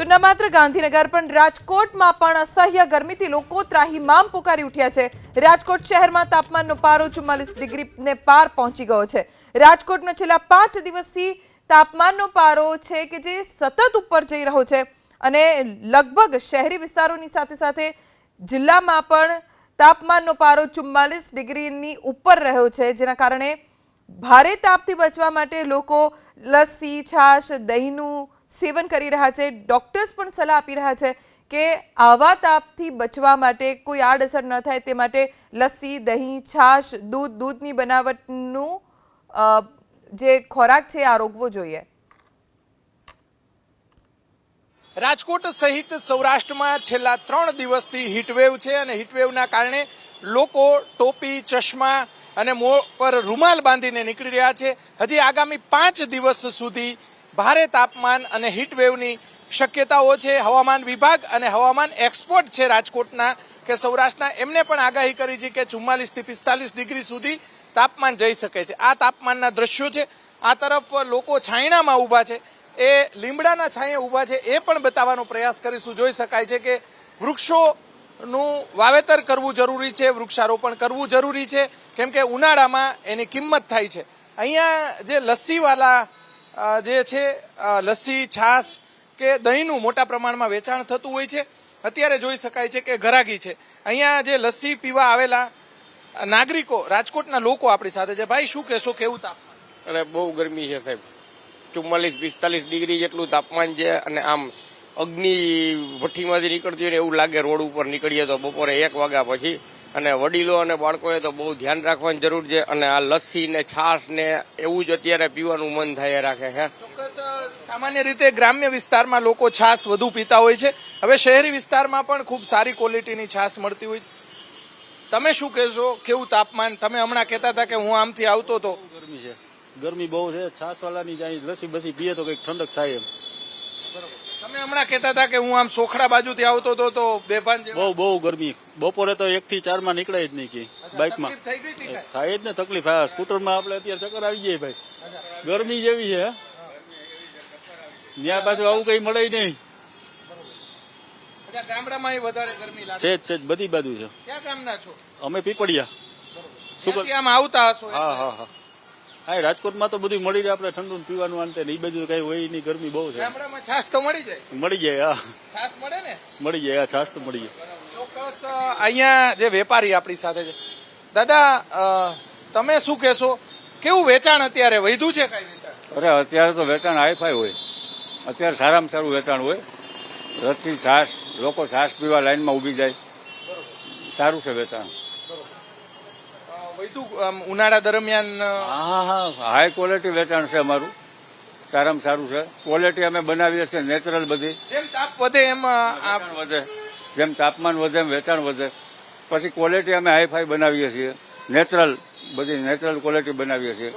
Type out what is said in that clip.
તો ન માત્ર ગાંધીનગર પણ રાજકોટમાં પણ અસહ્ય ગરમીથી લોકો ત્રાહિમામ પુકારી ઉઠ્યા છે। રાજકોટ શહેરમાં તાપમાનનો પારો 44 ડિગ્રીને પાર પહોંચી ગયો છે। રાજકોટનો છેલ્લા 5 દિવસથી તાપમાનનો પારો છે કે જે સતત ઉપર જઈ રહ્યો છે અને લગભગ શહેરી વિસ્તારોની સાથે સાથે જિલ્લામાં પણ તાપમાનનો પારો 44 ડિગ્રીની ઉપર રહ્યો છે, જેના કારણે ભારે તાપથી બચવા માટે લોકો લસ્સી, છાશ, દહીંનું સેવન કરી રહ્યા છે। ડોક્ટર્સ પણ સલાહ આપી રહ્યા છે કે આવા તાપથી બચવા માટે કોઈ આડઅસર ન થાય તે માટે લસ્સી, દહીં, છાશ, દૂધની બનાવટનું જે ખોરાક છે આરોગવો જોઈએ। રાજકોટ સહિત સૌરાષ્ટ્રમાં છેલ્લા 3 દિવસથી હીટવેવ છે અને હીટવેવના કારણે લોકો ટોપી, ચશ્મા અને મોં પર રૂમાલ બાંધીને નીકળી રહ્યા છે। હજી આગામી 5 દિવસ સુધી ભારે તાપમાન અને હીટવેવની શક્યતાઓ છે। હવામાન વિભાગ અને હવામાન એક્સપર્ટ છે રાજકોટના કે સૌરાષ્ટ્રના, એમને પણ આગાહી કરી છે કે 44 થી 45 ડિગ્રી સુધી તાપમાન જઈ શકે છે। આ તાપમાનના દ્રશ્યો છે। આ તરફ લોકો છાયણામાં ઊભા છે, એ લીમડાના છાંયે ઊભા છે, એ પણ બતાવવાનો પ્રયાસ કરીશું। જોઈ શકાય છે કે વૃક્ષોનું વાવેતર કરવું જરૂરી છે, વૃક્ષારોપણ કરવું જરૂરી છે, કેમ કે ઉનાળામાં એની કિંમત થાય છે। અહીંયા જે લસ્સીવાલા જે છે, લસ્સી, છાશ કે દહીંનું મોટા પ્રમાણમાં વેચાણ થતું હોય છે। અત્યારે જોઈ શકાય છે કે ઘરાગી છે। અહીંયા જે લસ્સી પીવા આવેલા નાગરિકો, રાજકોટના લોકો આપણી સાથે છે। ભાઈ, શું કહેશો, કેવું તાપમાન? અને બહુ ગરમી છે સાહેબ, 44-45 ડિગ્રી જેટલું તાપમાન છે અને આમ અગ્નિ ભઠ્ઠીમાંથી નીકળતી હોય ને એવું લાગે રોડ ઉપર નીકળીએ તો બપોરે 1 વાગ્યા પછી। અને વડીલો અને બાળકોએ તો બહુ ધ્યાન રાખવાની જરૂર છે અને આ લસ્સી ને છાશ ને એવું જ અત્યારે પીવાનું મન થાય રાખે છે। ચોક્કસ, સામાન્ય રીતે ગ્રામ્ય વિસ્તારમાં લોકો છાશ વધુ પીતા હોય છે। હવે શહેરી વિસ્તારમાં પણ ખૂબ સારી ક્વોલિટીની છાશ મળતી હોય છે। તમે શું કહેશો, કેવું તાપમાન? તમે હમણાં કહેતા હતા કે હું આમથી આવતો હતો। ગરમી છે, ગરમી બહુ છે। છાશ વાળાની જાય લસ્સી બસી પીએ તો કંઈક ઠંડક થાય એમ। તમે હમણાં કહેતા હતા કે હું આમ સોખડા બાજુથી આવતો હતો તો બેભાન બહુ ગરમી, બપોરે તો 1 થી 4 માં નીકળાય જ નહીં કે બાઇકમાં થાય જ ને તકલીફ। હા, સ્કૂટરમાં આપણે અત્યારે ચક્કર આવી જાય ભાઈ, ગરમી જેવી છે। ત્યાં પાછું આવું કઈ મળે નહીં, ગામડામાં વધારે ગરમી લાગે છે જ બધી બાજુ છે। ક્યાં ગામના છો? અમે પીપળિયા સુપર આમ આવતા હશો? હા હા હા હા, રાજકોટમાં તો બધું મળી જાય, આપણે ઠંડુ પીવાનું અંતે એ બાજુ કઈ હોય નહીં, ગરમી બહુ છે। ગામડામાં છાશ તો મળી જાય? મળી જાય, હા છાશ મળે ને? મળી જાય, હા છાશ તો મળી જાય। ચોક્કસ। અહીંયા જે વેપારી આપણી સાથે છે, દાદા તમે શું કહેશો, કેવું વેચાણ અત્યારે વધ્યું છે? કઈ વેચાણ? અરે અત્યારે તો વેચાણ હાઈફાઈ હોય, અત્યારે સારામાં સારું વેચાણ હોય। લસ્સી, છાશ, લોકો છાશ પીવા લાઈનમાં ઊભી જાય, સારું છે વેચાણ। ઉનાળા દરમિયાન હા હા, હાઈ ક્વોલિટી વેચાણ છે અમારું, સારામાં સારું છે। ક્વોલિટી અમે બનાવીએ છીએ નેચરલ બધી। જેમ તાપ વધે એમ વધે, જેમ તાપમાન વધે એમ વેચાણ વધે। પછી ક્વોલિટી અમે હાઈફાઈ બનાવીએ છીએ, નેચરલ બધી નેચરલ ક્વોલિટી બનાવીએ છીએ।